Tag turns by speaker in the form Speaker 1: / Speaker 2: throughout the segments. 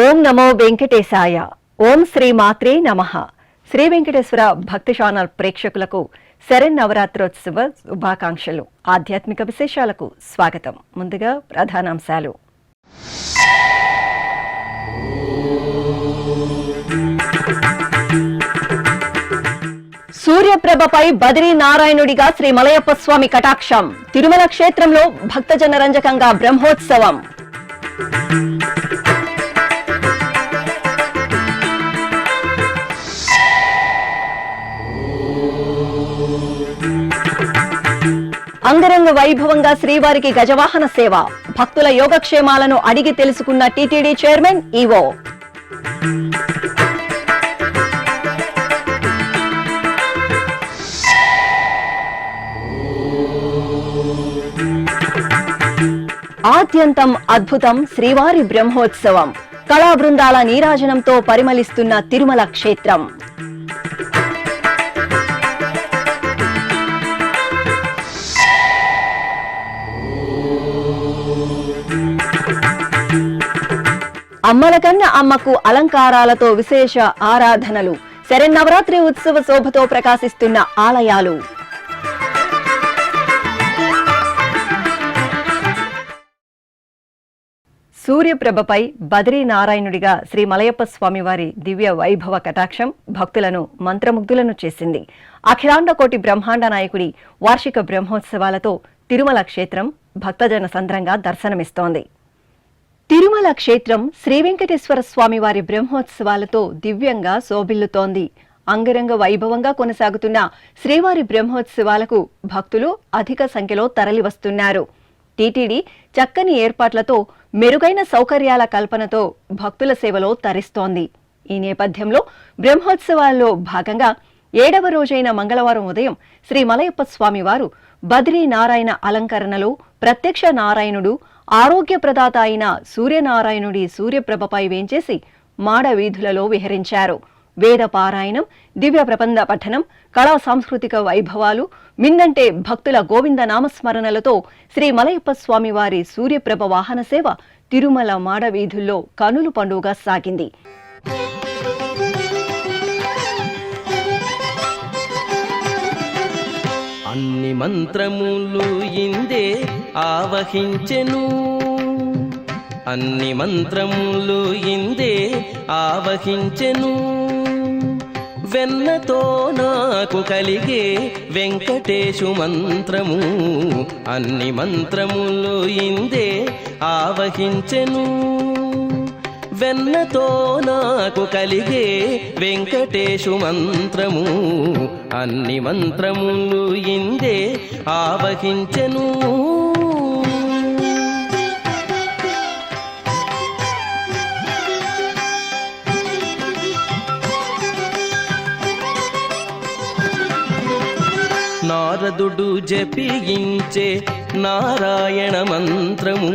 Speaker 1: ఓం నమో వెంకటేశాయ. ఓం శ్రీ మాత్రే నమః. శ్రీ వెంకటేశ్వర భక్తి ఛానల్ ప్రేక్షకులకు శరన్నవరాత్రోత్సవ శుభాకాంక్షలు. ఆధ్యాత్మిక విశేషాలకు స్వాగతం. ముందుగా ప్రధానాంశాలు. సూర్యప్రభపై బదిరీ నారాయణుడిగా శ్రీ మలయప్ప స్వామి కటాక్షం. తిరుమల క్షేత్రంలో భక్తజన రంజకంగా బ్రహ్మోత్సవం. అంగరంగ వైభవంగా శ్రీవారికి గజవాహన సేవ. భక్తుల యోగక్షేమాలను అడిగి తెలుసుకున్న టీటీడీ చైర్మన్ ఈవో. ఆద్యంతం అద్భుతం శ్రీవారి బ్రహ్మోత్సవం. కళా బృందాల నీరాజనంతో పరిమళిస్తున్న తిరుమల క్షేత్రం. అమ్మలకన్న అమ్మకు అలంకారాలతో విశేష ఆరాధనలు. శరన్నవరాత్రి ఉత్సవ శోభతో ప్రకాశిస్తున్న ఆలయాలు. సూర్యప్రభపై బదిరీ నారాయణుడిగా శ్రీ మలయప్ప స్వామివారి దివ్య వైభవ కటాక్షం భక్తులను మంత్రముగ్ధులను చేసింది. అఖిలాండ కోటి బ్రహ్మాండ నాయకుడి వార్షిక బ్రహ్మోత్సవాలతో తిరుమల క్షేత్రం భక్తజన సంద్రంగా దర్శనమిస్తోంది. తిరుమల క్షేత్రం శ్రీ వెంకటేశ్వర స్వామివారి బ్రహ్మోత్సవాలతో దివ్యంగా శోభిల్లుతోంది. అంగరంగ వైభవంగా కొనసాగుతున్న శ్రీవారి బ్రహ్మోత్సవాలకు భక్తులు అధిక సంఖ్యలో తరలివస్తున్నారు. టీటీడీ చక్కని ఏర్పాట్లతో మెరుగైన సౌకర్యాల కల్పనతో భక్తుల సేవలో తరిస్తోంది. ఈ నేపథ్యంలో బ్రహ్మోత్సవాల్లో భాగంగా 7వ రోజైన మంగళవారం ఉదయం శ్రీ మలయప్ప స్వామివారు బదిరీ నారాయణ అలంకరణలో ప్రత్యక్ష నారాయణుడు, ఆరోగ్య ప్రదాత అయిన సూర్యనారాయణుడి సూర్యప్రభపై వేంచేసి మాడ వీధులలో విహరించారు. వేద పారాయణం, దివ్య ప్రబంధ పఠనం, కళా సాంస్కృతిక వైభవాలు, మిన్నంటే భక్తుల గోవింద నామస్మరణలతో శ్రీ మలయప్ప స్వామివారి సూర్యప్రభ వాహన సేవ తిరుమల మాడ వీధుల్లో కనులు పండుగగా సాగింది.
Speaker 2: అన్ని మంత్రములు ఇందే ఆవహించెను, అన్ని మంత్రములు ఇందే ఆవహించెను. వెన్నతో నాకు కలిగే వెంకటేశు మంత్రము, అన్ని మంత్రములు ఇందే ఆవహించెను. వెన్నతో నాకు కలిగే వెంకటేశు మంత్రము, అన్ని మంత్రములు ఇందే ఆవహించెను. నారదుడు జపించే నారాయణ మంత్రము,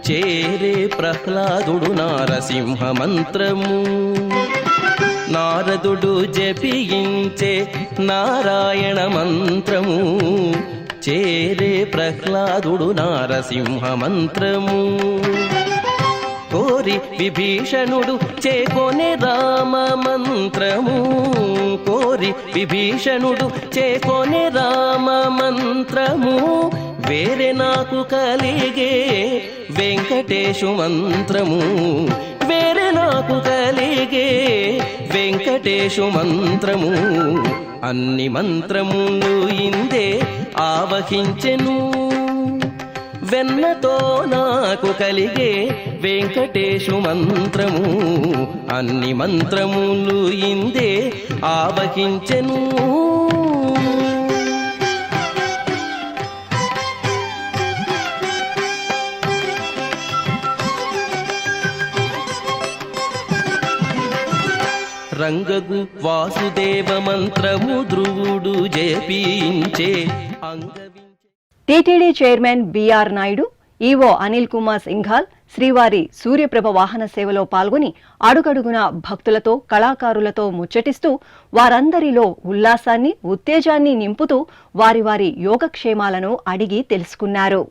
Speaker 2: చేరే ప్రహ్లాదుడు నారసింహ మంత్రము. నారదుడు జపించే నారాయణ మంత్రము, చేరే ప్రహ్లాదుడు నారసింహ మంత్రము. కోరి విభీషణుడు చేకొనే రామ మంత్రము, కోరి విభీషణుడు చేకొనే రామ మంత్రము. వేరే నాకు కలిగే వెంకటేశు మంత్రము, వేరే నాకు కలిగే వెంకటేశు మంత్రము. అన్ని మంత్రములు ఇందే ఆవహించెను. వెన్నతో నాకు కలిగే వెంకటేశు మంత్రము, అన్ని మంత్రములు ఇందే ఆవహించెను. రంగగు వాసుదేవ మంత్రము ధ్రువుడు జపించే
Speaker 1: TTD chairman BR Naidu, EO Anil Kumar Singhal శ్రీవారి సూర్యప్రభ వాహన సేవలో పాల్గొని అడుగడుగున భక్తులతో కళాకారులతో ముచ్చటిస్తూ వారందరిలో ఉల్లాసాన్ని ఉత్తేజాన్ని నింపుతూ వారి వారి యోగక్షేమాలను అడిగి తెలుసుకున్నారు.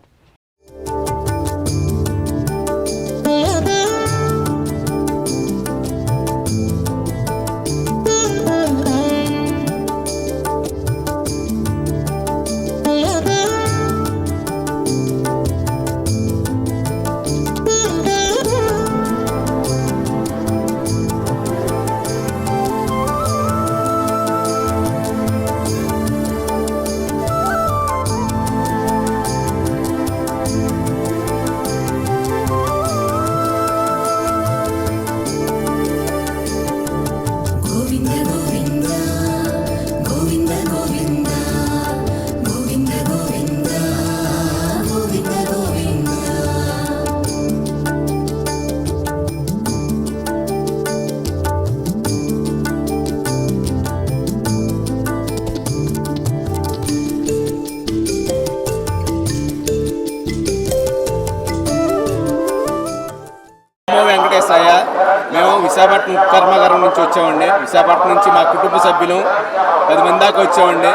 Speaker 3: వెంకటేశయ్య. మేము విశాఖపట్నం కర్మాగారం నుంచి వచ్చామండి. విశాఖపట్నం నుంచి మా కుటుంబ సభ్యులు 10 మంది దాకా వచ్చామండి.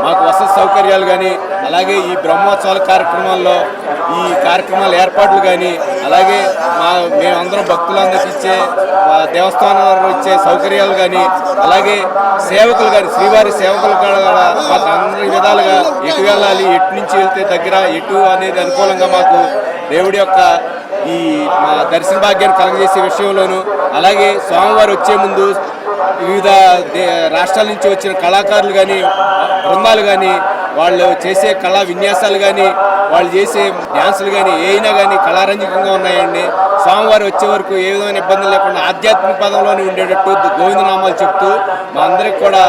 Speaker 3: మాకు వసతి సౌకర్యాలు కానీ, అలాగే ఈ బ్రహ్మోత్సవాల కార్యక్రమాల్లో ఈ కార్యక్రమాల ఏర్పాట్లు కానీ, అలాగే మేమందరం భక్తులందరికీ ఇచ్చే దేవస్థానం ఇచ్చే సౌకర్యాలు కానీ, అలాగే సేవకులు కానీ శ్రీవారి సేవకులు కూడా మాకు అన్ని విధాలుగా ఎటు వెళ్ళాలి, ఎటు నుంచి వెళ్తే దగ్గర ఎటు అనేది అనుకూలంగా మాకు దేవుడి యొక్క ఈ మా దర్శన భాగ్యాన్ని కలగజేసే విషయంలోనూ, అలాగే స్వామివారు వచ్చే ముందు వివిధ రాష్ట్రాల నుంచి వచ్చిన కళాకారులు కానీ, బృందాలు కానీ, వాళ్ళు చేసే కళా విన్యాసాలు కానీ, వాళ్ళు చేసే డ్యాన్సులు కానీ ఏమైనా కానీ కళారంజకంగా ఉన్నాయండి. స్వామివారు వచ్చే వరకు ఏ విధమైన ఇబ్బందులు లేకుండా ఆధ్యాత్మిక పదంలోనే ఉండేటట్టు గోవిందనామాలు చెప్తూ మా అందరికి కూడా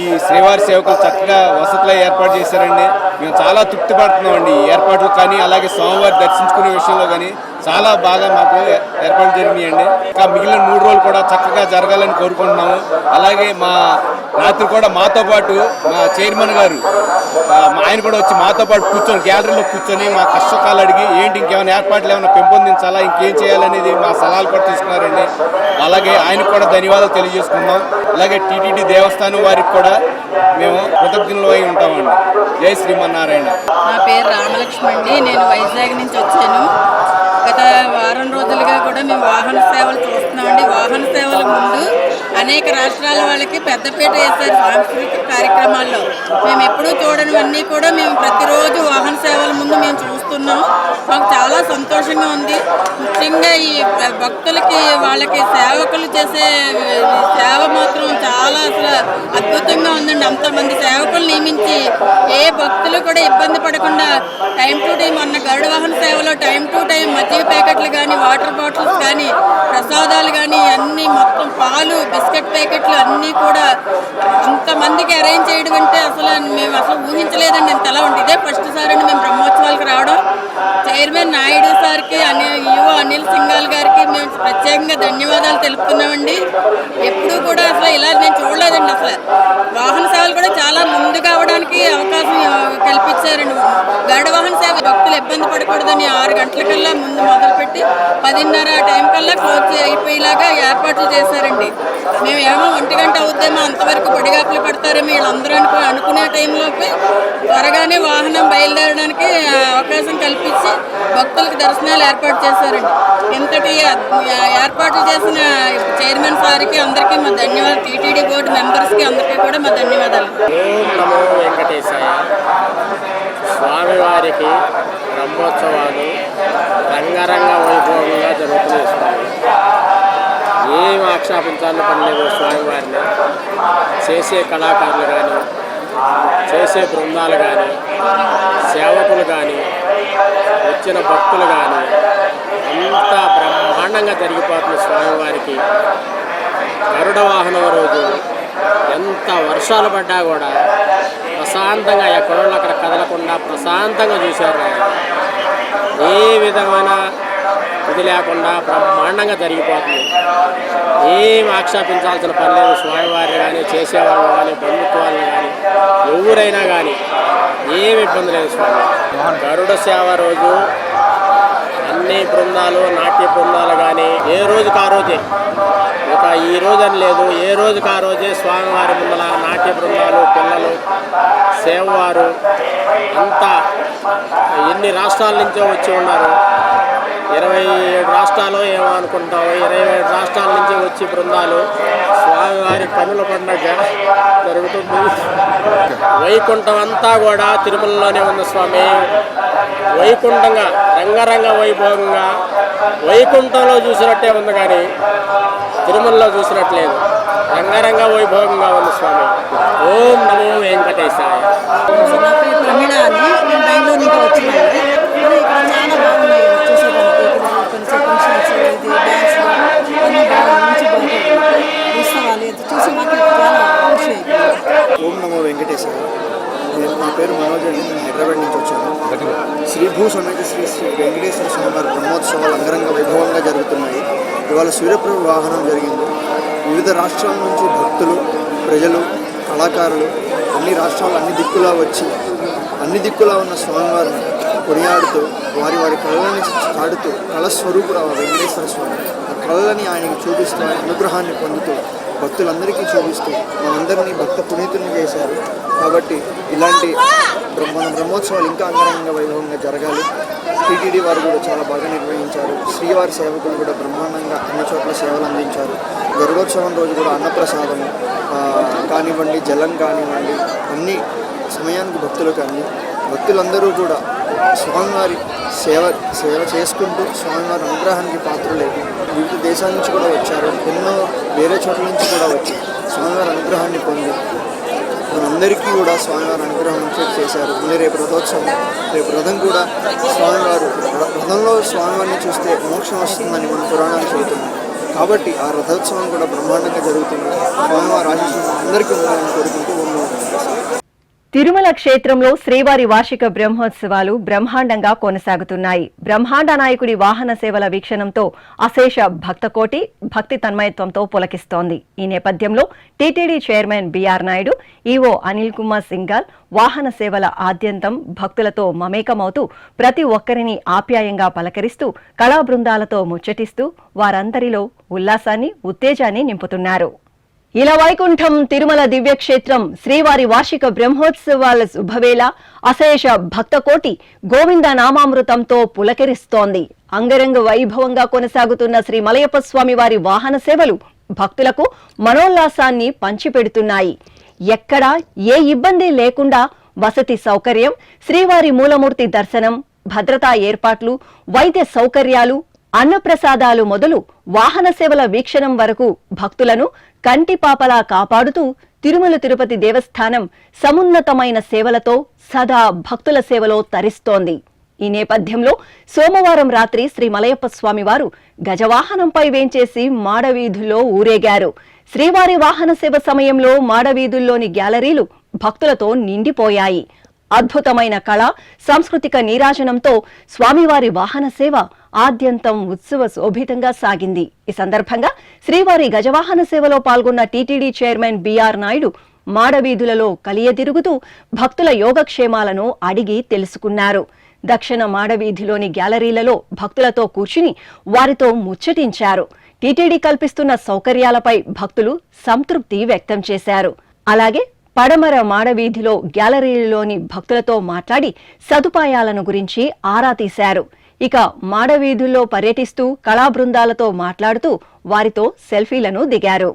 Speaker 3: ఈ శ్రీవారి సేవకులు చక్కగా వసతులు ఏర్పాటు చేశారండి. మేము చాలా తృప్తి పడుతున్నామండి ఈ ఏర్పాట్లు కానీ, అలాగే స్వామివారి దర్శించుకునే విషయంలో కానీ చాలా బాగా మాకు ఏర్పాటు జరిగినాయండి. ఇంకా మిగిలిన 3 రోజులు కూడా చక్కగా జరగాలని కోరుకుంటున్నాము. అలాగే మా రాత్రి కూడా మాతో పాటు మా చైర్మన్ గారు ఆయన కూడా వచ్చి మాతో పాటు కూర్చొని గ్యాలరీలో కూర్చొని మా కష్టకాలు అడిగి ఏంటి ఇంకేమైనా ఏర్పాట్లు ఏమైనా పెంపొందించాలా, ఇంకేం చేయాలనేది మా సలహాలు కూడా తీసుకున్నారండి. అలాగే ఆయనకు కూడా ధన్యవాదాలు తెలియజేసుకున్నాం. అలాగే టీటీడీ దేవస్థానం వారికి కూడా మేము కృతజ్ఞులు అయి ఉంటామండి. జై శ్రీమన్నారాయణ.
Speaker 4: నా పేరు రామలక్ష్మి అండి. నేను వైజాగ్ నుంచి వచ్చాను. గత వారం రోజులుగా కూడా మేము వాహన సేవలు చూస్తున్నామండి. వాహన సేవల ముందు అనేక రాష్ట్రాల వాళ్ళకి పెద్దపీట వేశారు సాంస్కృతిక కార్యక్రమాల్లో. మేము ఎప్పుడూ చూడనివన్నీ కూడా మేము ప్రతిరోజు వాహన సేవల ముందు మేము చూస్తున్నాం. మాకు చాలా సంతోషంగా ఉంది. ముఖ్యంగా ఈ భక్తులకి వాళ్ళకి సేవకులు చేసే సేవ మాత్రం చాలా అసలు అద్భుతంగా ఉందండి. అంతమంది సేవకులు నియమించి ఏ భక్తులు కూడా ఇబ్బంది పడకుండా టైం టు టైం మొన్న గరుడ వాహన సేవలో టైం టు టైం మజ్జిగ ప్యాకెట్లు కానీ, వాటర్ బాటిల్స్ కానీ, ప్రసాదాలు కానీ అన్నీ మొత్తం పాలు, బిస్కెట్ ప్యాకెట్లు అన్నీ కూడా అంతమందికి అరేంజ్ చేయడం అంటే అసలు మేము అసలు ఊహించలేదండి. ఇంతలా ఉంటుంది. ఇదే ఫస్ట్ సారి అండి మేము బ్రహ్మోత్సవాలకు రావడం. చైర్మన్ నాయుడు సార్కి, ఈవో అనిల్ సింఘాల్ గారికి మేము ప్రత్యేకంగా ధన్యవాదాలు తెలుపుతున్నామండి. ఎప్పుడూ కూడా అసలు ఇలా నేను చూడలేదండి. అసలు వాహన సేవలు కూడా చాలా ముందుగా అవడానికి అవకాశం కల్పించారండి. గరుడ వాహన సేవ భక్తులు ఇబ్బంది పడకూడదని 6 గంటలకల్లా ముందు మొదలుపెట్టి 10:30 ఆ టైం కల్లా క్లోజ్ అయిపోయేలాగా ఏర్పాట్లు చేశారండి. మేము ఏమో 1 గంట అవుద్దేమో అంతవరకు పొడిగాపులు పడతారేమో వీళ్ళందరూ అనుకునే టైంలోకి త్వరగానే వాహనం బయలుదేరడానికి అవకాశం కల్పించి భక్తులకు దర్శనాలు ఏర్పాటు చేశారండి. ఇంతటి ఏర్పాట్లు చేసిన చైర్మన్ సార్కి అందరికీ మా ధన్యవాదాలు. టీటీడీ బోర్డు మెంబర్స్కి అందరికీ కూడా మా ధన్యవాదాలు.
Speaker 5: నమో వెంకటేశాయ. స్వామివారికి బ్రహ్మోత్సవాలు రంగరంగ వైభవంగా జరుగుతున్నాయి. ఏం ఆక్షేపించాలని పనిలేదు. స్వామివారిని చేసే కళాకారులు కానీ, చేసే బృందాలు కానీ, సేవకులు కానీ, వచ్చిన భక్తులు కానీ అంతా బ్రహ్మాండంగా జరిగిపోతుంది. స్వామివారికి గరుడ వాహనం రోజు ఎంత వర్షాలు పడ్డా కూడా ప్రశాంతంగా ఎక్కడోళ్ళు అక్కడ కదలకుండా ప్రశాంతంగా చూశారు. ఏ విధమైన ఇది లేకుండా బ్రహ్మాండంగా జరిగిపోతుంది. ఏం ఆక్షేపించాల్సిన పని లేదు. స్వామివారిని కానీ, చేసేవాళ్ళు కానీ, బంధుత్వాలను కానీ, ఎవరైనా కానీ ఏమి ఇబ్బంది లేదు. స్వామి గరుడ సేవ రోజు అన్ని బృందాలు, నాట్య బృందాలు కానీ ఏ రోజుకి ఆ రోజే, ఒక ఈ రోజు అని లేదు, ఏ రోజుకి ఆ రోజే స్వామివారి ముందల నాట్య బృందాలు, పిల్లలు, సేవవారు అంతా ఎన్ని రాష్ట్రాల నుంచో వచ్చి ఉన్నారు. 27 రాష్ట్రాలు ఏమో అనుకుంటాము. 27 రాష్ట్రాల నుంచి వచ్చి బృందాలు స్వామివారి కనుల పండుగ జరుగుతుంది. వైకుంఠం అంతా కూడా తిరుమలలోనే ఉంది స్వామి. వైకుంఠంగా రంగరంగ వైభవంగా వైకుంఠంలో చూసినట్టే ఉంది, కానీ తిరుమలలో చూసినట్లేదు. రంగరంగ వైభవంగా ఉంది స్వామి. ఓం నమో వెంకటేశాయ.
Speaker 6: నా పేరు ప్రమీళ అని, నేను బెంగళూరు నుంచి వచ్చినాను. ఇక్కడ చాలా బాగున్నాయి చూసేదానికి. ఇక్కడ కొంచెం ఫంక్షన్స్, ఇది డ్యాన్స్ అన్నీ బాగా మంచి బాగుంది. ఉత్సవాలు ఇది చూసి మాకు చాలా ఖుషి అయింది.
Speaker 7: ఓం నమో వెంకటేశ్వర. నా పేరు మనోజ్ అండి, నేను హైదరాబాద్ నుంచి వచ్చాను. శ్రీభూ సమేత శ్రీ వెంకటేశ్వర స్వామి వారి బ్రహ్మోత్సవాలు అంగరంగ వైభవంగా జరుగుతున్నాయి. ఇవాళ సూర్యప్రభు వాహనం జరిగింది. వివిధ రాష్ట్రాల నుంచి భక్తులు, ప్రజలు, కళాకారులు అన్ని రాష్ట్రాలు అన్ని దిక్కులా వచ్చి అన్ని దిక్కులా ఉన్న స్వామివారిని కొనియాడుతూ వారి వారి కళలని చాడుతూ కళస్వరూపుడు వెంకటేశ్వర స్వామి ఆ కళలని ఆయనకి చూపిస్తూ అనుగ్రహాన్ని పొందుతూ భక్తులందరికీ చూపిస్తూ మనందరినీ భక్త పునీతుల్ని చేశారు. కాబట్టి ఇలాంటి మన బ్రహ్మోత్సవాలు ఇంకా అంగరంగ వైభవంగా జరగాలి. టీటీడీ వారు కూడా చాలా బాగా నిర్వహించారు. శ్రీవారి సేవకులు కూడా బ్రహ్మాండంగా అన్ని చోట్ల సేవలు అందించారు. గరుడోత్సవం రోజు కూడా అన్నప్రసాదము కానివ్వండి, జలం కానివ్వండి, అన్ని సమయానికి భక్తులకు అంది. భక్తులందరూ కూడా స్వామివారి సేవ చేసుకుంటూ స్వామివారి అనుగ్రహానికి పాత్రులై వివిధ దేశాల నుంచి కూడా వచ్చారు. ఎన్నో వేరే చోట్ల నుంచి కూడా వచ్చి స్వామివారి అనుగ్రహాన్ని పొంది మనందరికీ కూడా స్వామివారి అనుగ్రహం చేశారు. మళ్ళీ రేపు రథోత్సవం, రేపు రథం కూడా స్వామివారు రథంలో స్వామివారిని చూస్తే మోక్షం వస్తుందని మన పురాణాలు చెబుతున్నాయి. కాబట్టి ఆ రథోత్సవం కూడా బ్రహ్మాండంగా జరుగుతుంది. స్వామివారి ఆశీస్సులు అందరికీ ఉండాలని కోరుకుంటూ ఉన్నాం.
Speaker 1: తిరుమల క్షేత్రంలో శ్రీవారి వార్షిక బ్రహ్మోత్సవాలు బ్రహ్మాండంగా కొనసాగుతున్నాయి. బ్రహ్మాండ నాయకుడి వాహన సేవల వీక్షణంతో అశేష భక్తకోటి భక్తి తన్మయత్వంతో పులకిస్తోంది. ఈ నేపథ్యంలో TTD chairman BR Naidu, EO Anil Kumar Singhal వాహన సేవల ఆద్యంతం భక్తులతో మమేకమవుతూ ప్రతి ఒక్కరిని ఆప్యాయంగా పలకరిస్తూ కళా బృందాలతో ముచ్చటిస్తూ వారందరిలో ఉల్లాసాన్ని, ఉత్తేజాన్ని నింపుతున్నారు. ఇలా వైకుంఠం తిరుమల దివ్యక్షేత్రం శ్రీవారి వార్షిక బ్రహ్మోత్సవాల శుభవేళ అశేష భక్తకోటి గోవింద నామామృతంతో పులకరిస్తోంది. అంగరంగ వైభవంగా కొనసాగుతున్న శ్రీ మలయప్ప స్వామి వారి వాహన సేవలు భక్తులకు మనోల్లాసాన్ని పంచిపెడుతున్నాయి. ఎక్కడా ఏ ఇబ్బంది లేకుండా వసతి సౌకర్యం, శ్రీవారి మూలమూర్తి దర్శనం, భద్రతా ఏర్పాట్లు, వైద్య సౌకర్యాలు, అన్నప్రసాదాలు మొదలు వాహన సేవల వీక్షణం వరకు భక్తులను కంటిపాపలా కాపాడుతూ తిరుమల తిరుపతి దేవస్థానం సమున్నతమైన సేవలతో సదా భక్తుల సేవలో తరిస్తోంది. ఈ నేపథ్యంలో సోమవారం రాత్రి శ్రీ మలయప్ప స్వామివారు గజవాహనంపై వేంచేసి మాడవీధుల్లో ఊరేగారు. శ్రీవారి వాహన సేవ సమయంలో మాడవీధుల్లోని గ్యాలరీలు భక్తులతో నిండిపోయాయి. అద్భుతమైన కళ, సాంస్కృతిక నీరాజనంతో స్వామివారి వాహన సేవ ఆద్యంతం ఉత్సవ శోభితంగా సాగింది. ఈ సందర్భంగా శ్రీవారి గజవాహన సేవలో పాల్గొన్న టీటీడీ చైర్మన్ బిఆర్ నాయుడు మాడవీధులలో కలియతిరుగుతూ భక్తుల యోగక్షేమాలను అడిగి తెలుసుకున్నారు. దక్షిణ మాడవీధిలోని గ్యాలరీలలో భక్తులతో కూర్చుని వారితో ముచ్చటించారు. టీటీడీ కల్పిస్తున్న సౌకర్యాలపై భక్తులు సంతృప్తి వ్యక్తం చేశారు. అలాగే పడమర మాడవీధిలో గ్యాలరీలోని భక్తులతో మాట్లాడి సదుపాయాలను గురించి ఆరా తీశారు. ఇక మాడవీధుల్లో పర్యటిస్తూ కళా బృందాలతో మాట్లాడుతూ వారితో సెల్ఫీలను దిగారు.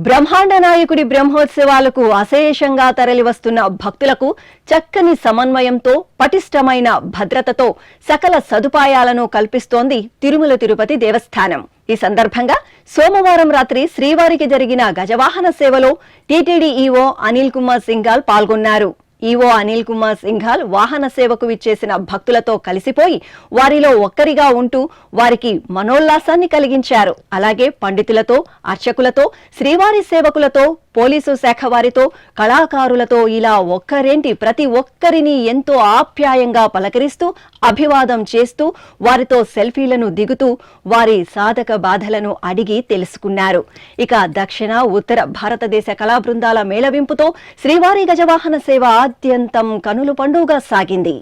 Speaker 1: బ్రహ్మాండ నాయకుడి బ్రహ్మోత్సవాలకు అశేషంగా తరలివస్తున్న భక్తులకు చక్కని సమన్వయంతో పటిష్టమైన భద్రతతో సకల సదుపాయాలను కల్పిస్తోంది తిరుమల తిరుపతి దేవస్థానం. ఈ సందర్భంగా సోమవారం రాత్రి శ్రీవారికి జరిగిన గజవాహన సేవలో టీటీడీ ఈవో అనిల్ కుమార్ సింఘాల్ పాల్గొన్నారు. ఈవో అనిల్ కుమార్ సింఘాల్ వాహన సేవకు విచ్చేసిన భక్తులతో కలిసిపోయి వారిలో ఒక్కరిగా ఉంటూ వారికి మనోల్లాసాన్ని కలిగించారు. అలాగే పండితులతో, అర్చకులతో, శ్రీవారి సేవకులతో, పోలీసు శాఖ వారితో, కళాకారులతో ఇలా ఒక్కరేంటి ప్రతి ఒక్కరిని ఎంతో ఆప్యాయంగా పలకరిస్తూ అభివాదం చేస్తూ వారితో సెల్ఫీలను దిగుతూ వారి సాధక బాధలను అడిగి తెలుసుకున్నారు. ఇక దక్షిణ, ఉత్తర భారతదేశ కళా బృందాల మేళవింపుతో శ్రీవారి గజవాహన సేవ ఆద్యంతం కనుల పండుగగా సాగింది.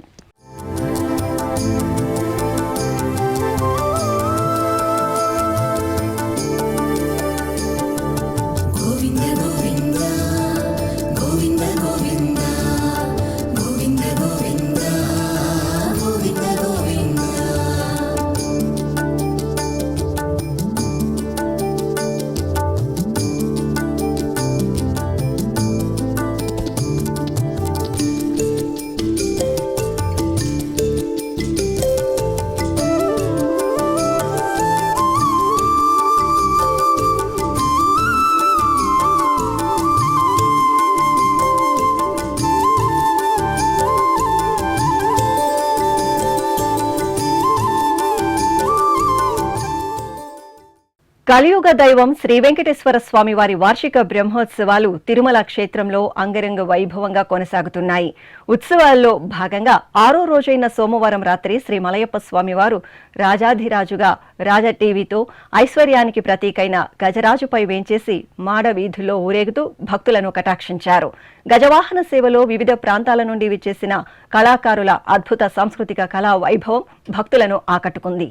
Speaker 1: కలియుగ దైవం శ్రీ వెంకటేశ్వర స్వామి వారి వార్షిక బ్రహ్మోత్సవాలు తిరుమల క్షేత్రంలో అంగరంగ వైభవంగా కొనసాగుతున్నాయి. ఉత్సవాల్లో భాగంగా 6వ రోజైన సోమవారం రాత్రి శ్రీ మలయప్ప స్వామివారు రాజాధిరాజుగా రాజటీవీతో ఐశ్వర్యానికి ప్రతీకైన గజరాజుపై వేంచేసి మాడ వీధుల్లో ఊరేగుతూ భక్తులను కటాక్షించారు. గజవాహన సేవలో వివిధ ప్రాంతాల నుండి విచ్చేసిన కళాకారుల అద్భుత సాంస్కృతిక కళా వైభవం భక్తులను ఆకట్టుకుంది.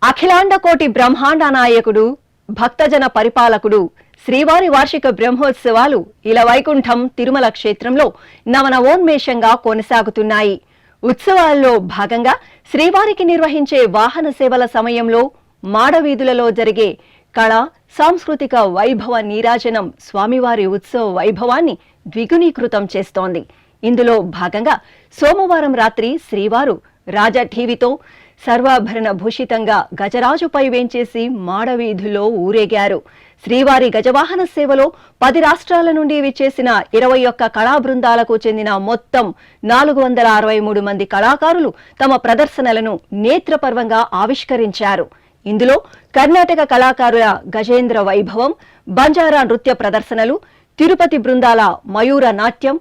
Speaker 1: అఖిలాండ కోటి బ్రహ్మాండ నాయకుడు, భక్తజన పరిపాలకుడు శ్రీవారి వార్షిక బ్రహ్మోత్సవాలు ఇలవైకుంఠం తిరుమల క్షేత్రంలో నవనవోన్మేషంగా కొనసాగుతున్నాయి. ఉత్సవాల్లో భాగంగా శ్రీవారికి నిర్వహించే వాహన సేవల సమయంలో మాడవీధులలో జరిగే కళ, సాంస్కృతిక వైభవ నీరాజనం స్వామివారి ఉత్సవ వైభవాన్ని ద్విగుణీకృతం చేస్తోంది. ఇందులో భాగంగా సోమవారం రాత్రి శ్రీవారు రాజఠీవితో సర్వాభరణ భూషితంగా గజరాజుపై వేంచేసి మాడవీధుల్లో ఊరేగారు. శ్రీవారి గజవాహన సేవలో 10 రాష్ట్రాల నుండి విచ్చేసిన 21 కళా బృందాలకు చెందిన మొత్తం 463 మంది కళాకారులు తమ ప్రదర్శనలను నేత్రపర్వంగా ఆవిష్కరించారు. ఇందులో కర్ణాటక కళాకారుల గజేంద్ర వైభవం, బంజారా నృత్య ప్రదర్శనలు, తిరుపతి బృందాల మయూర నాట్యం,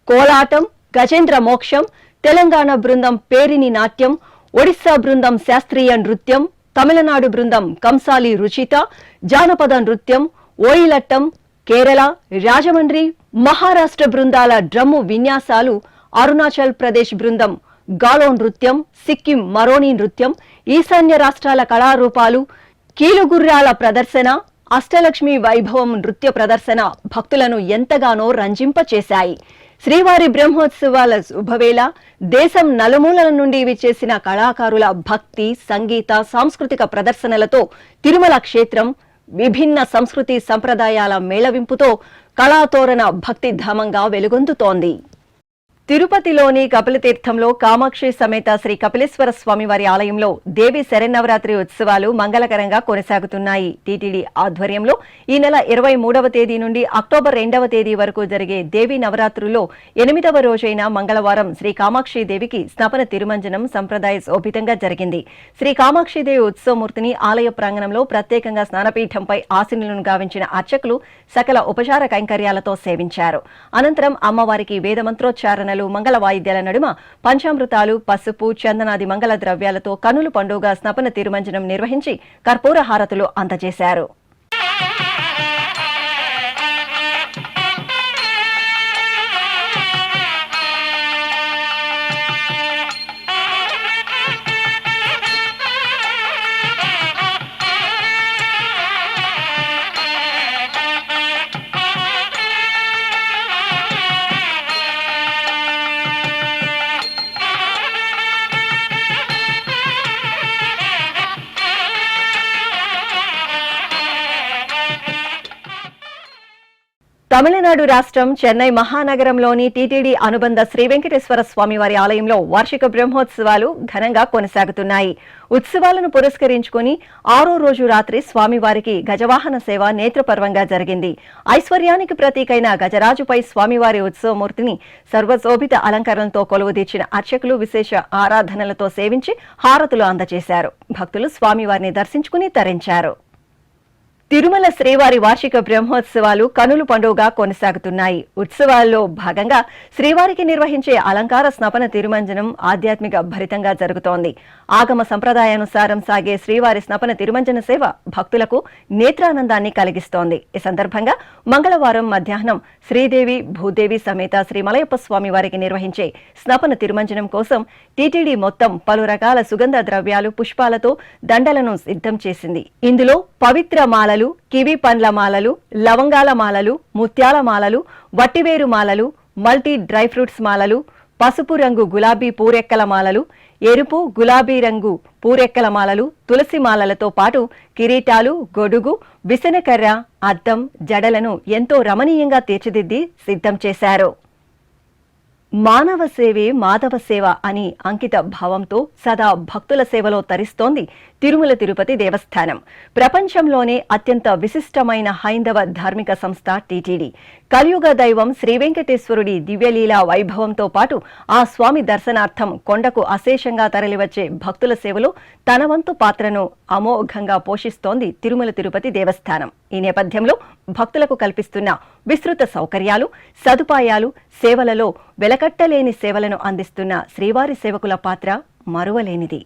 Speaker 1: కోలాటం, గజేంద్ర మోక్షం, తెలంగాణ బృందం పేరిని నాట్యం, ఒడిశా బృందం శాస్త్రీయ నృత్యం, తమిళనాడు బృందం కంసాలి రుచిత, జానపద నృత్యం, ఓయిలట్టం, కేరళ, రాజమండ్రి, మహారాష్ట్ర బృందాల డ్రమ్ము విన్యాసాలు, అరుణాచల్ ప్రదేశ్ బృందం గాలో నృత్యం, సిక్కిం మరోనీ నృత్యం, ఈశాన్య రాష్ట్రాల కళారూపాలు, కీలుగుర్రాల ప్రదర్శన, అష్టలక్ష్మి వైభవం నృత్య ప్రదర్శన భక్తులను ఎంతగానో రంజింపచేశాయి. శ్రీవారి బ్రహ్మోత్సవాల శుభవేళ దేశం నలుమూలల నుండి విచ్చేసిన కళాకారుల భక్తి, సంగీత, సాంస్కృతిక ప్రదర్శనలతో తిరుమల క్షేత్రం విభిన్న సంస్కృతి సంప్రదాయాల మేళవింపుతో కళాతోరణ భక్తిధామంగా వెలుగొందుతోంది. తిరుపతిలోని కపిలతీర్థంలో కామాక్షి సమేత శ్రీ కపిలేశ్వర స్వామివారి ఆలయంలో దేవి శరన్నవరాత్రి ఉత్సవాలు మంగళకరంగా కొనసాగుతున్నాయి. టీటీడీ ఆధ్వర్యంలో ఈ నెల 23వ తేదీ నుండి అక్టోబర్ 2వ తేదీ వరకు జరిగే దేవి నవరాత్రుల్లో 8వ రోజైన మంగళవారం శ్రీ కామాక్షి దేవికి స్నపన తిరుమంజనం సంప్రదాయ శోభితంగా జరిగింది. శ్రీ కామాక్షిదేవి ఉత్సవమూర్తిని ఆలయ ప్రాంగణంలో ప్రత్యేకంగా స్నానపీఠంపై ఆసీనులను గావించిన అర్చకులు సకల ఉపచార కైంకర్యాలతో సేవించారు. అనంతరం అమ్మవారికి వేదమంత్రోచ్చారణలు, మంగళ వాయిద్యాల నడుమ పంచామృతాలు, పసుపు, చందనాది మంగళ ద్రవ్యాలతో కనులు పండుగ స్నపన తిరుమంజనం నిర్వహించి కర్పూర హారతులు అందజేశారు. తమిళనాడు రాష్ట్రం చెన్నై మహానగరంలోని టీటీడీ అనుబంధ శ్రీ వెంకటేశ్వర స్వామివారి ఆలయంలో వార్షిక బ్రహ్మోత్సవాలు ఘనంగా కొనసాగుతున్నాయి. ఉత్సవాలను పురస్కరించుకుని 6వ రోజు రాత్రి స్వామివారికి గజవాహన సేవ నేత్రపర్వంగా జరిగింది. ఐశ్వర్యానికి ప్రతీకైన గజరాజుపై స్వామివారి ఉత్సవమూర్తిని సర్వశోభిత అలంకరణలతో కొలువుదీర్చిన అర్చకులు విశేష ఆరాధనలతో సేవించి హారతులు అందజేశారు. భక్తులు స్వామివారిని దర్శించుకుని తరించారు. తిరుమల శ్రీవారి వార్షిక బ్రహ్మోత్సవాలు కనుల పండుగగా కొనసాగుతున్నాయి. ఉత్సవాల్లో భాగంగా శ్రీవారికి నిర్వహించే అలంకార స్నపన తిరుమంజనం ఆధ్యాత్మిక భరితంగా జరుగుతోంది. ఆగమ సంప్రదాయానుసారం సాగే శ్రీవారి స్నపన తిరుమంజన సేవ భక్తులకు నేత్రానందాన్ని కలిగిస్తోంది. ఈ సందర్భంగా మంగళవారం మధ్యాహ్నం శ్రీదేవి భూదేవి సమేత శ్రీ మలయప్ప స్వామి వారికి నిర్వహించే స్నపన తిరుమంజనం కోసం టీటీడీ మొత్తం పలు రకాల సుగంధ ద్రవ్యాలు పుష్పాలతో దండలను సిద్ధం చేసింది. ఇందులో పవిత్ర మాలలు, కివి పండ్ల మాలలు, లవంగాల మాలలు, ముత్యాల మాలలు, వట్టివేరు మాలలు, మల్టీ డ్రై ఫ్రూట్స్ మాలలు, పసుపు రంగు గులాబీ పూరెక్కల మాలలు, ఎరుపు గులాబీ రంగు పూరెక్కల మాలలు, తులసి మాలలతో పాటు కిరీటాలు, గొడుగు, విసనకర్ర, అద్దం, జడలను ఎంతో రమణీయంగా తీర్చిదిద్ది సిద్ధం చేశారు. మానవ సేవే మాధవ సేవ అని అంకిత భావంతో సదా భక్తుల సేవలో తరిస్తోంది తిరుమల తిరుపతి దేవస్థానం. ప్రపంచంలోనే అత్యంత విశిష్టమైన హైందవ ధార్మిక సంస్థ టీటీడీ. కలియుగ దైవం శ్రీ వెంకటేశ్వరుడి దివ్యలీలా వైభవంతో పాటు ఆ స్వామి దర్శనార్థం కొండకు అశేషంగా తరలివచ్చే భక్తుల సేవలో తన వంతు పాత్రను అమోఘంగా పోషిస్తోంది తిరుమల తిరుపతి దేవస్థానం. ఈ నేపథ్యంలో భక్తులకు కల్పిస్తున్న విస్తృత సౌకర్యాలు, సదుపాయాలు, సేవలలో వెలకట్టలేని సేవలను అందిస్తున్న శ్రీవారి సేవకుల పాత్ర మరువలేనిది.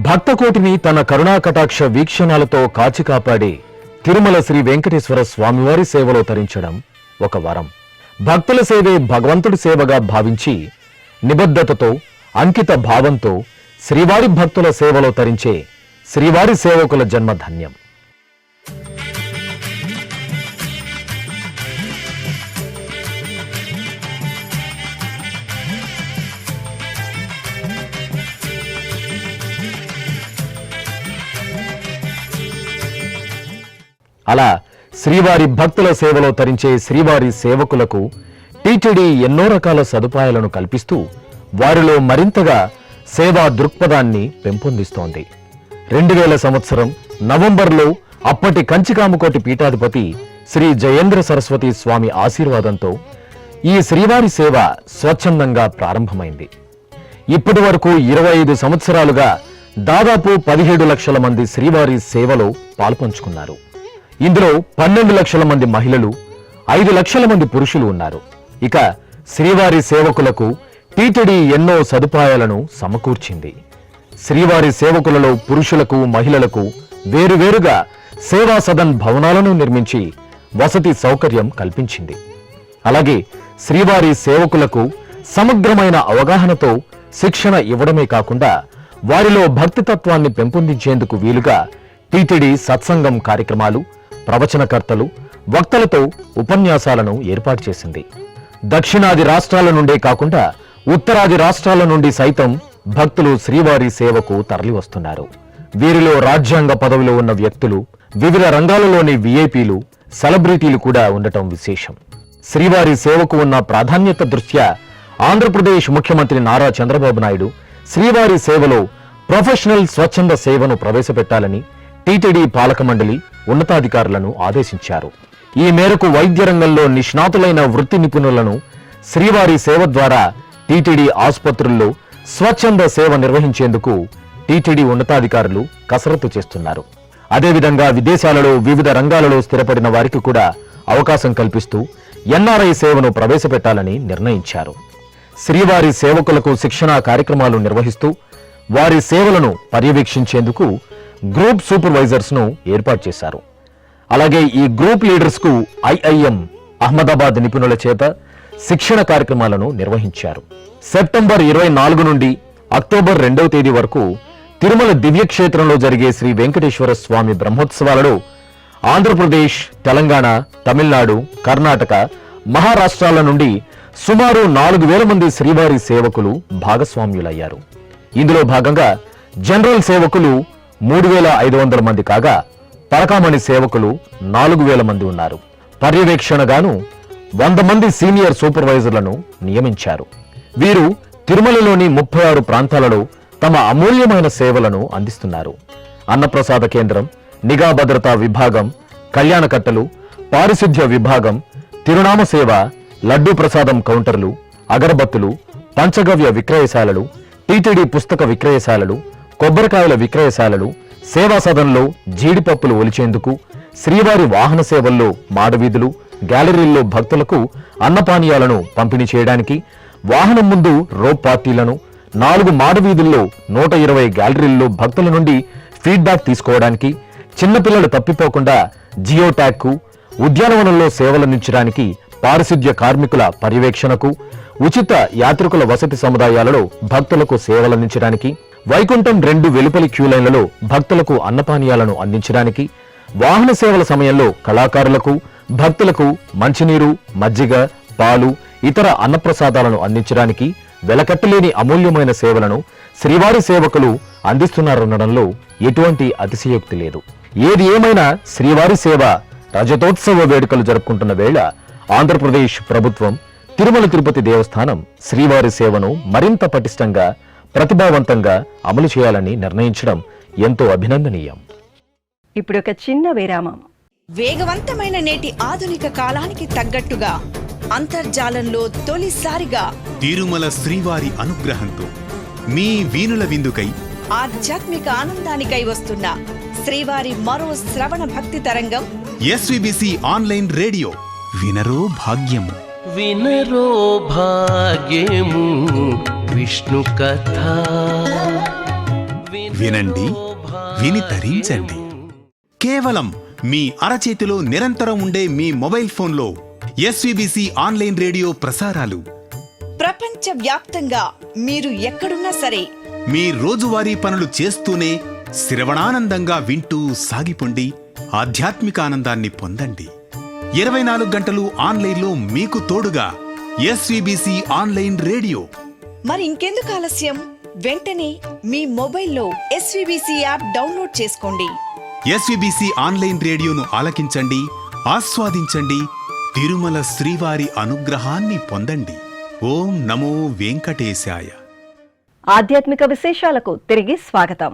Speaker 8: భక్తకోటిని తన కరుణాకటాక్ష వీక్షణాలతో కాచి కాపాడి తిరుమల శ్రీ వెంకటేశ్వర స్వామివారి సేవలో తరించడం ఒక వరం. భక్తుల సేవే భగవంతుడి సేవగా భావించి నిబద్ధతతో అంకిత భావంతో శ్రీవారి భక్తుల సేవలో తరించే శ్రీవారి సేవకుల జన్మ ధన్యం. అలా శ్రీవారి భక్తుల సేవలో తరించే శ్రీవారి సేవకులకు టీటీడీ ఎన్నో రకాల సదుపాయాలను కల్పిస్తూ వారిలో మరింతగా సేవా దృక్పథాన్ని పెంపొందిస్తోంది. 2000 సంవత్సరం నవంబర్లో అప్పటి కంచికామకోటి పీఠాధిపతి శ్రీ జయేంద్ర సరస్వతి స్వామి ఆశీర్వాదంతో ఈ శ్రీవారి సేవ స్వచ్ఛందంగా ప్రారంభమైంది. ఇప్పటి వరకు 25 సంవత్సరాలుగా దాదాపు 17 లక్షల మంది శ్రీవారి సేవలో పాల్పంచుకున్నారు. ఇందులో 12 లక్షల మంది మహిళలు, 5 లక్షల మంది పురుషులు ఉన్నారు. ఇక శ్రీవారి సేవకులకు టీటీడీ ఎన్నో సదుపాయాలను సమకూర్చింది. శ్రీవారి సేవకులలో పురుషులకు, మహిళలకు వేరువేరుగా సేవా సదన్ భవనాలను నిర్మించి వసతి సౌకర్యం కల్పించింది. అలాగే శ్రీవారి సేవకులకు సమగ్రమైన అవగాహనతో శిక్షణ ఇవ్వడమే కాకుండా వారిలో భక్తితత్వాన్ని పెంపొందించేందుకు వీలుగా టీటీడీ సత్సంగం కార్యక్రమాలు, ప్రవచనకర్తలు, వక్తలతో ఉపన్యాసాలను ఏర్పాటు చేసింది. దక్షిణాది రాష్ట్రాల నుండే కాకుండా ఉత్తరాది రాష్ట్రాల నుండి సైతం భక్తులు శ్రీవారి సేవకు తరలివస్తున్నారు. వీరిలో రాజ్యాంగ పదవిలో ఉన్న వ్యక్తులు, వివిధ రంగాలలోని విఐపీలు, సెలబ్రిటీలు కూడా ఉండటం విశేషం. శ్రీవారి సేవకు ఉన్న ప్రాధాన్యత దృష్ట్యా ఆంధ్రప్రదేశ్ ముఖ్యమంత్రి నారా చంద్రబాబు నాయుడు శ్రీవారి సేవలో ప్రొఫెషనల్ స్వచ్ఛంద సేవను ప్రవేశపెట్టాలని టీటీడీ పాలక మండలి ఉన్నతాధికారులను ఆదేశించారు. ఈ మేరకు వైద్య రంగంలో నిష్ణాతులైన వృత్తి నిపుణులను శ్రీవారి సేవ ద్వారా టీటీడీ ఆసుపత్రుల్లో స్వచ్ఛంద సేవ నిర్వహించేందుకు టీటీడీ ఉన్నతాధికారులు కసరత్తు చేస్తున్నారు. అదేవిధంగా విదేశాలలో వివిధ రంగాలలో స్థిరపడిన వారికి కూడా అవకాశం కల్పిస్తూ ఎన్ఆర్ఐ సేవను ప్రవేశపెట్టాలని నిర్ణయించారు. శ్రీవారి సేవకులకు శిక్షణా కార్యక్రమాలు నిర్వహిస్తూ వారి సేవలను పర్యవేక్షించేందుకు గ్రూప్ సూపర్వైజర్స్ ను ఏర్పాటు చేశారు. అలాగే ఈ గ్రూప్ లీడర్స్ కు ఐఐఎం అహ్మదాబాద్ నిపుణుల చేత శిక్షణ కార్యక్రమాలను నిర్వహించారు. సెప్టెంబర్ 24 నుండి అక్టోబర్ 2వ తేదీ వరకు తిరుమల దివ్యక్షేత్రంలో జరిగే శ్రీ వెంకటేశ్వర స్వామి బ్రహ్మోత్సవాలలో ఆంధ్రప్రదేశ్, తెలంగాణ, తమిళనాడు, కర్ణాటక, మహారాష్ట్రాల నుండి సుమారు 4,000 మంది శ్రీవారి సేవకులు భాగస్వామ్యులయ్యారు. ఇందులో భాగంగా జనరల్ సేవకులు 3,500 మంది కాగా పరకామణి సేవకులు 4,000 మంది ఉన్నారు. పర్యవేక్షణగాను 100 మంది సీనియర్ సూపర్వైజర్లను నియమించారు. వీరు తిరుమలలోని 36 ప్రాంతాలలో తమ అమూల్యమైన సేవలను అందిస్తున్నారు. అన్నప్రసాద కేంద్రం, నిఘా భద్రతా విభాగం, కళ్యాణకట్టలు, పారిశుధ్య విభాగం, తిరునామ సేవ, లడ్డూ ప్రసాదం కౌంటర్లు, అగరబత్తులు, పంచగవ్య విక్రయశాలలు, టీటీడీ పుస్తక విక్రయశాలలు, కొబ్బరికాయల విక్రయశాలలు, సేవా సదనంలో జీడిపప్పులు ఒలిచేందుకు, శ్రీవారి వాహన సేవల్లో మాడవీధులు, గ్యాలరీల్లో భక్తులకు అన్నపానీయాలను పంపిణీ చేయడానికి, వాహనం ముందు రోప్ పార్టీలను, 4 మాడవీధుల్లో 120 గ్యాలరీల్లో భక్తుల నుండి ఫీడ్బ్యాక్ తీసుకోవడానికి, చిన్నపిల్లలు తప్పిపోకుండా జియో ట్యాగ్కు, ఉద్యానవనంలో సేవలందించడానికి పారిశుధ్య కార్మికుల పర్యవేక్షణకు, ఉచిత యాత్రికుల వసతి సముదాయాలలో భక్తులకు సేవలందించడానికి, వైకుంఠం 2 వెలుపలి క్యూలైన్లలో భక్తులకు అన్నపానీయాలను అందించడానికి, వాహన సేవల సమయంలో కళాకారులకు, భక్తులకు మంచినీరు, మజ్జిగ, పాలు, ఇతర అన్నప్రసాదాలను అందించడానికి వెలకట్టలేని అమూల్యమైన సేవలను శ్రీవారి సేవకులు అందిస్తున్నారనడంలో ఎటువంటి అతిశయోక్తి లేదు. ఏది ఏమైనా శ్రీవారి సేవ రజతోత్సవ వేడుకలు జరుపుకుంటున్న వేళ ఆంధ్రప్రదేశ్ ప్రభుత్వం, తిరుమల తిరుపతి దేవస్థానం శ్రీవారి సేవను మరింత పటిష్టంగా, ప్రతిభావంతంగా అమలు చేయాలని నిర్ణయించడం ఎంతో అభినందనీయం.
Speaker 1: ఇప్పుడు ఒక చిన్న విరామం.
Speaker 9: వేగవంతమైన నేటి ఆధునిక కాలానికి తగ్గట్టుగా అంతర్జాలంలో తొలిసారిగా
Speaker 10: తిరుమల శ్రీవారి అనుగ్రహంతో మీ వీనుల విందుకై,
Speaker 9: ఆధ్యాత్మిక ఆనందానికై వస్తున్న శ్రీవారి మరో శ్రవణ భక్తి తరంగం
Speaker 10: ఎస్విబిసి ఆన్లైన్ రేడియో. వినరో భాగ్యము,
Speaker 2: వినరో భాగ్యము విష్ణు కథ.
Speaker 10: వినండి, విని తరించండి. కేవలం మీ అరచేతిలో నిరంతరం ఉండే మీ మొబైల్ ఫోన్లో ఎస్విబిసి ఆన్లైన్ రేడియో ప్రసారాలు
Speaker 9: ప్రపంచ వ్యాప్తంగా మీరు ఎక్కడున్నా సరే
Speaker 10: మీ రోజువారీ పనులు చేస్తూనే శ్రవణానందంగా వింటూ సాగిపోండి, ఆధ్యాత్మిక ఆనందాన్ని పొందండి. 24 గంటలు ఆన్లైన్లో మీకు తోడుగా ఎస్విబిసి ఆన్లైన్ రేడియో.
Speaker 9: మరి ఇంకెందుకు ఆలస్యం? వెంటనే మీ మొబైల్లో ఎస్విబిసి యాప్ డౌన్లోడ్ చేసుకోండి.
Speaker 10: ఎస్విబిసి ఆన్లైన్ రేడియోను ఆలకించండి, ఆస్వాదించండి, తిరుమల శ్రీవారి అనుగ్రహాన్ని పొందండి. ఓం నమో వెంకటేశాయ.
Speaker 1: ఆధ్యాత్మిక విశేషాలకు తిరిగి స్వాగతం.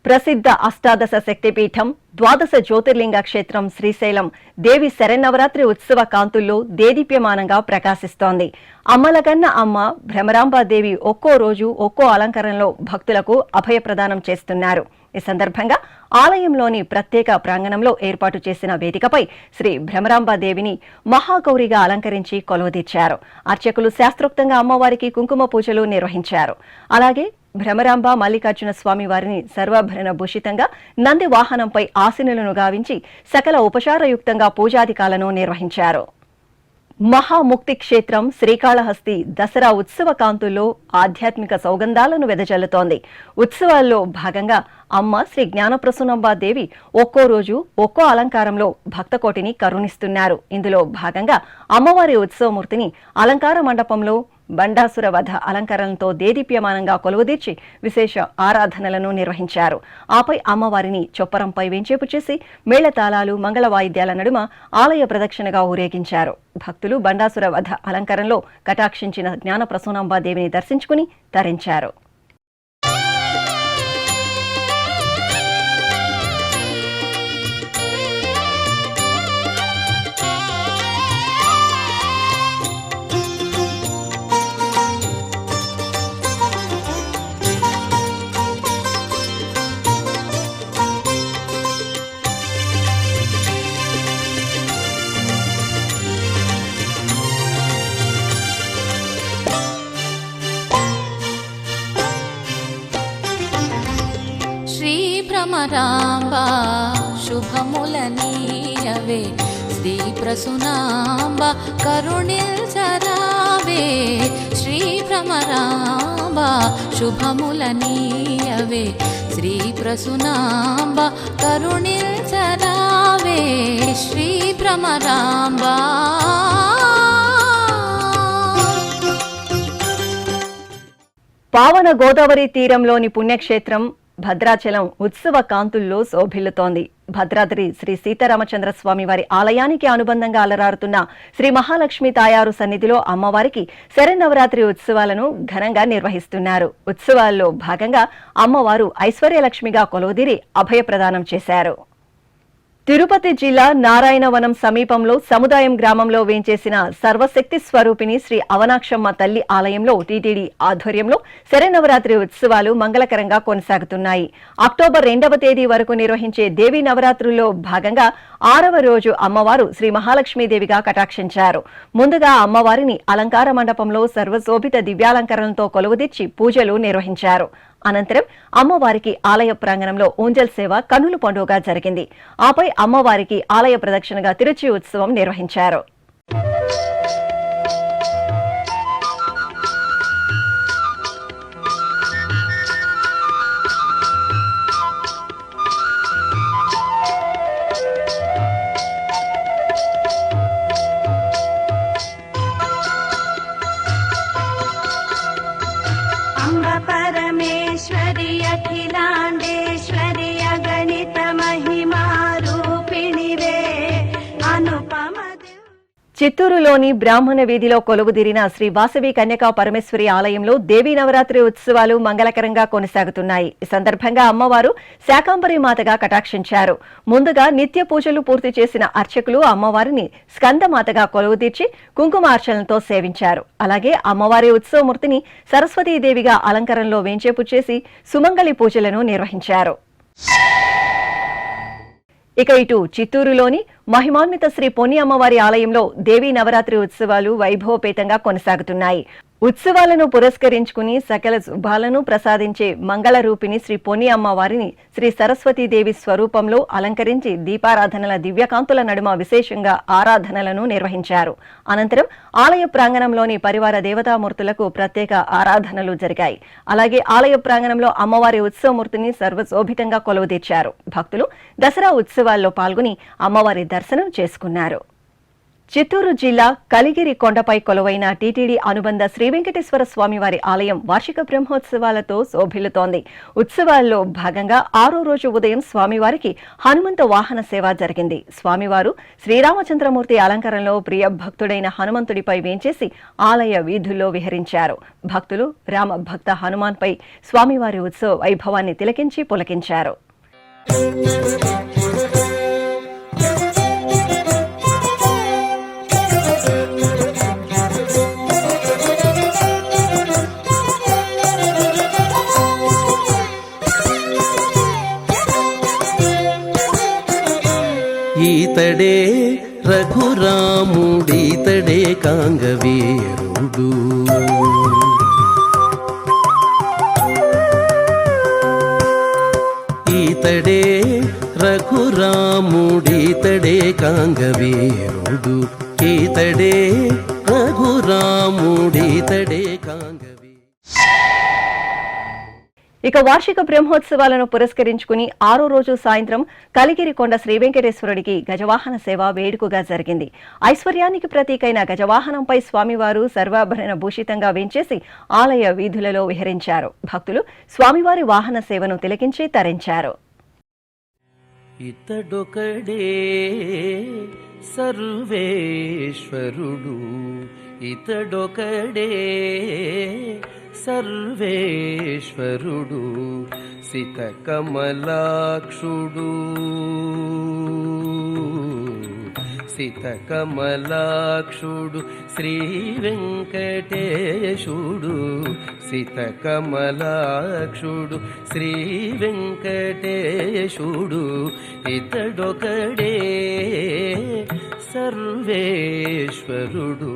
Speaker 1: ప్రసిద్ధ అష్టాదశ శక్తిపీఠం, ద్వాదశ జ్యోతిర్లింగ క్షేత్రం శ్రీశైలం దేవి శరన్నవరాత్రి ఉత్సవ కాంతుల్లో దేదీప్యమానంగా ప్రకాశిస్తోంది. అమ్మలగన్న అమ్మ భ్రమరాంబాదేవి ఒక్కో రోజు ఒక్కో అలంకరణలో భక్తులకు అభయప్రదానం చేస్తున్నారు. ఈ సందర్భంగా ఆలయంలోని ప్రత్యేక ప్రాంగణంలో ఏర్పాటు చేసిన వేదికపై శ్రీ భ్రమరాంబాదేవిని మహాగౌరిగా అలంకరించి కొలువుదీర్చారు. అర్చకులు శాస్త్రోక్తంగా అమ్మవారికి కుంకుమ పూజలు నిర్వహించారు. అలాగే భ్రమరాంబ మల్లికార్జున స్వామి వారిని సర్వాభరణ భూషితంగా నంది వాహనంపై ఆసీనులను గావించి సకల ఉపచారయుక్తంగా పూజాధికాలను నిర్వహించారు. మహాముక్తి క్షేత్రం శ్రీకాళహస్తి దసరా ఉత్సవ కాంతుల్లో ఆధ్యాత్మిక సౌగంధాలను వెదజల్లుతోంది. ఉత్సవాల్లో భాగంగా అమ్మ శ్రీ జ్ఞానప్రసూనాంబాదేవి ఒక్కో రోజు ఒక్కో అలంకారంలో భక్తకోటిని కరుణిస్తున్నారు. ఇందులో భాగంగా అమ్మవారి ఉత్సవమూర్తిని అలంకార మండపంలో బండాసుర వధ అలంకరణలతో దేదీప్యమానంగా కొలువుదీర్చి విశేష ఆరాధనలను నిర్వహించారు. ఆపై అమ్మవారిని చొప్పరంపై వెంచేపు చేసి మేళతాళాలు, మంగళ వాయిద్యాల నడుమ ఆలయ ప్రదక్షిణగా ఊరేగించారు. భక్తులు బండాసుర వధ అలంకరణలో కటాక్షించిన జ్ఞానప్రసూనాంబాదేవిని దర్శించుకుని తరించారు.
Speaker 11: భ్రమరాంబా శుభములనీయవే, శ్రీ ప్రసూనాంబ కరుణిల్చరావే. శ్రీ భ్రమరాంబ శుభములనీయవే, శ్రీ ప్రసూనాంబ కరుణిల్చరావే. శ్రీ భ్రమరాంబ
Speaker 1: పావన గోదావరి తీరంలోని పుణ్యక్షేత్రం భద్రాచలం ఉత్సవ కాంతుల్లో శోభిల్లుతోంది. భద్రాద్రి శ్రీ సీతారామచంద్ర స్వామి వారి ఆలయానికి అనుబంధంగా అలరారుతున్న శ్రీ మహాలక్ష్మి తాయారు సన్నిధిలో అమ్మవారికి శరన్నవరాత్రి ఉత్సవాలను ఘనంగా నిర్వహిస్తున్నారు. ఉత్సవాల్లో భాగంగా అమ్మవారు ఐశ్వర్యలక్ష్మిగా కొలువుదీరి అభయప్రదానం చేశారు. తిరుపతి జిల్లా నారాయణవనం సమీపంలో సముదాయం గ్రామంలో వేంచేసిన సర్వశక్తి స్వరూపిణి శ్రీ అవనాక్షమ్మ తల్లి ఆలయంలో టీటీడీ ఆధ్వర్యంలో శరన్నవరాత్రి ఉత్సవాలు మంగళకరంగా కొనసాగుతున్నాయి. అక్టోబర్ 2వ తేదీ వరకు నిర్వహించే దేవీ నవరాత్రుల్లో భాగంగా 6వ రోజు అమ్మవారు శ్రీ మహాలక్ష్మీదేవిగా కటాక్షించారు. ముందుగా అమ్మవారిని అలంకార మండపంలో సర్వశోభిత దివ్యాలంకరణలతో కొలువుదీర్చి పూజలు నిర్వహించారు. అనంతరం అమ్మవారికి ఆలయ ప్రాంగణంలో ఊంజల్ సేవ కన్నుల పండుగగా జరిగింది. ఆపై అమ్మవారికి ఆలయ ప్రదక్షిణగా తిరుచి ఉత్సవం నిర్వహించారు.
Speaker 12: परमेश्वरि अखिलाण्डेश्वरि अगणित महिमा रूपिणि वे अनुपम।
Speaker 1: చిత్తూరులోని బ్రాహ్మణ వీధిలో కొలువుదీరిన శ్రీ వాసవి కన్యకా పరమేశ్వరి ఆలయంలో దేవీ నవరాత్రి ఉత్సవాలు మంగళకరంగా కొనసాగుతున్నాయి. ఈ సందర్భంగా అమ్మవారు శాకాంబరి మాతగా కటాక్షించారు. ముందుగా నిత్య పూజలు పూర్తి చేసిన అర్చకులు అమ్మవారిని స్కందమాతగా కొలువుదీర్చి కుంకుమార్చనలతో సేవించారు. అలాగే అమ్మవారి ఉత్సవమూర్తిని సరస్వతీదేవిగా అలంకరణలో వేంచేపు చేసి సుమంగళి పూజలను నిర్వహించారు. ఇక ఇటు చిత్తూరులోని మహిమాన్విత శ్రీ పొన్ని అమ్మవారి ఆలయంలో దేవీ నవరాత్రి ఉత్సవాలు వైభవపేతంగా కొనసాగుతున్నాయి. ఉత్సవాలను పురస్కరించుకుని సకల శుభాలను ప్రసాదించే మంగళ రూపిణి శ్రీ పొన్ని అమ్మవారిని శ్రీ సరస్వతీదేవి స్వరూపంలో అలంకరించి దీపారాధనల దివ్యకాంతుల నడుమ విశేషంగా ఆరాధనలను నిర్వహించారు. అనంతరం ఆలయ ప్రాంగణంలోని పరివార దేవతామూర్తులకు ప్రత్యేక ఆరాధనలు జరిగాయి. అలాగే ఆలయ ప్రాంగణంలో అమ్మవారి ఉత్సవమూర్తిని సర్వశోభితంగా కొలువుదీర్చారు. భక్తులు దసరా ఉత్సవాల్లో పాల్గొని అమ్మవారి దర్శనం చేసుకున్నారు. చిత్తూరు జిల్లా కలిగిరి కొండపై కొలువైన టీటీడీ అనుబంధ శ్రీ వెంకటేశ్వర స్వామివారి ఆలయం వార్షిక బ్రహ్మోత్సవాలతో శోభిల్లుతోంది. ఉత్సవాల్లో భాగంగా 6వ రోజు ఉదయం స్వామివారికి హనుమంత వాహన సేవ జరిగింది. స్వామివారు శ్రీరామచంద్రమూర్తి అలంకరణలో ప్రియ భక్తుడైన హనుమంతుడిపై వేంచేసి ఆలయ వీధుల్లో విహరించారు. భక్తులు రామ భక్త హనుమాన్పై స్వామివారి ఉత్సవ వైభవాన్ని తిలకించి పులకించారు.
Speaker 2: ఈతడే రఘురాముడీతడే కాంగవీరుడు ఈతడే రఘురాముడీతడే కాంగవీరుడు ఈతడే రఘురాముడీతడే కాంగవీరుడు.
Speaker 1: ఇక వార్షిక బ్రహ్మోత్సవాలను పురస్కరించుకుని 6వ రోజు సాయంత్రం కలిగిరి కొండ శ్రీ వెంకటేశ్వరుడికి గజవాహన సేవ వేడుకగా జరిగింది. ఐశ్వర్యానికి ప్రతీకైన గజవాహనంపై స్వామివారు సర్వాభరణ భూషితంగా వేంచేసి ఆలయ వీధులలో విహరించారు. భక్తులు స్వామివారి వాహన సేవను తిలకించి తరించారు.
Speaker 2: ఇతడొకడే సర్వేశ్వరుడు ఇతడొకడే సర్వేశ్వరుడు సితకమలాక్షుడు సితకమలాక్షుడు శ్రీ వెంకటేశుడు సితకమలాక్షుడు శ్రీ వెంకటేశుడు ఇతడొకడే సర్వేశ్వరుడు.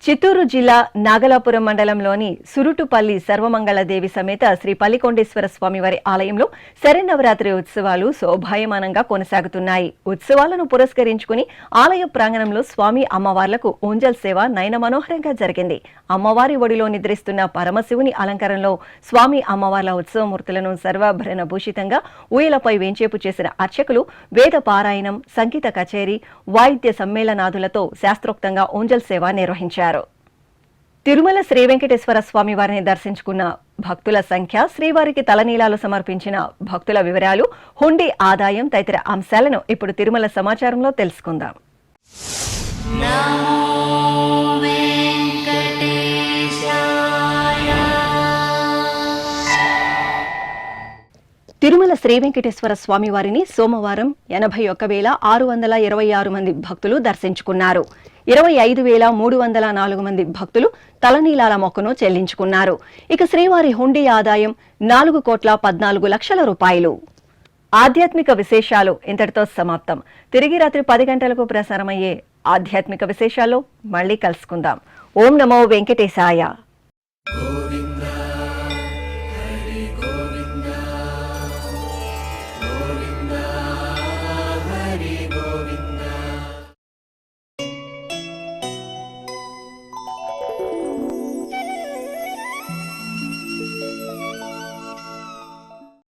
Speaker 1: చిత్తూరు జిల్లా నాగలాపురం మండలంలోని సురుటుపల్లి సర్వమంగళదేవి సమేత శ్రీ పల్లికొండేశ్వర స్వామివారి ఆలయంలో శరన్నవరాత్రి ఉత్సవాలు శోభాయమానంగా కొనసాగుతున్నాయి. ఉత్సవాలను పురస్కరించుకుని ఆలయ ప్రాంగణంలో స్వామి అమ్మవార్లకు ఊంజల్ సేవ నయన మనోహరంగా జరిగింది. అమ్మవారి ఒడిలో నిద్రిస్తున్న పరమశివుని అలంకరణలో స్వామి అమ్మవార్ల ఉత్సవమూర్తులను సర్వాభరణ భూషితంగా ఊయలపై వేంచేపు చేసిన అర్చకులు వేద పారాయణం, సంగీత కచేరీ, వాయిద్య సమ్మేళనాదులతో శాస్త్రోక్తంగా ఊంజల్ సేవ నిర్వహించారు. తిరుమల శ్రీ వెంకటేశ్వర స్వామి వారిని దర్శించుకున్న భక్తుల సంఖ్య, శ్రీవారికి తలనీలాలు సమర్పించిన భక్తుల వివరాలు, హుండీ ఆదాయం తదితర అంశాలను ఇప్పుడు తిరుమల సమాచారంలో తెలుసుకుందాం. తిరుమల శ్రీ వెంకటేశ్వర స్వామి వారిని సోమవారం 81,626 మంది భక్తులు దర్శించుకున్నారు. 25,304 మంది భక్తులు తలనీలాల మొక్కును చెల్లించుకున్నారు. ఇక శ్రీవారి హుండీ ఆదాయం 4,14,00,000 రూపాయలు. ఆధ్యాత్మిక విశేషాలు ఇంతటితో సమాప్తం. తిరిగి రాత్రి 10 గంటలకు ప్రసారమయ్యే ఆధ్యాత్మిక విశేషాల్లో మళ్ళీ కలుసుకుందాం. ఓం నమో వెంకటేశాయ.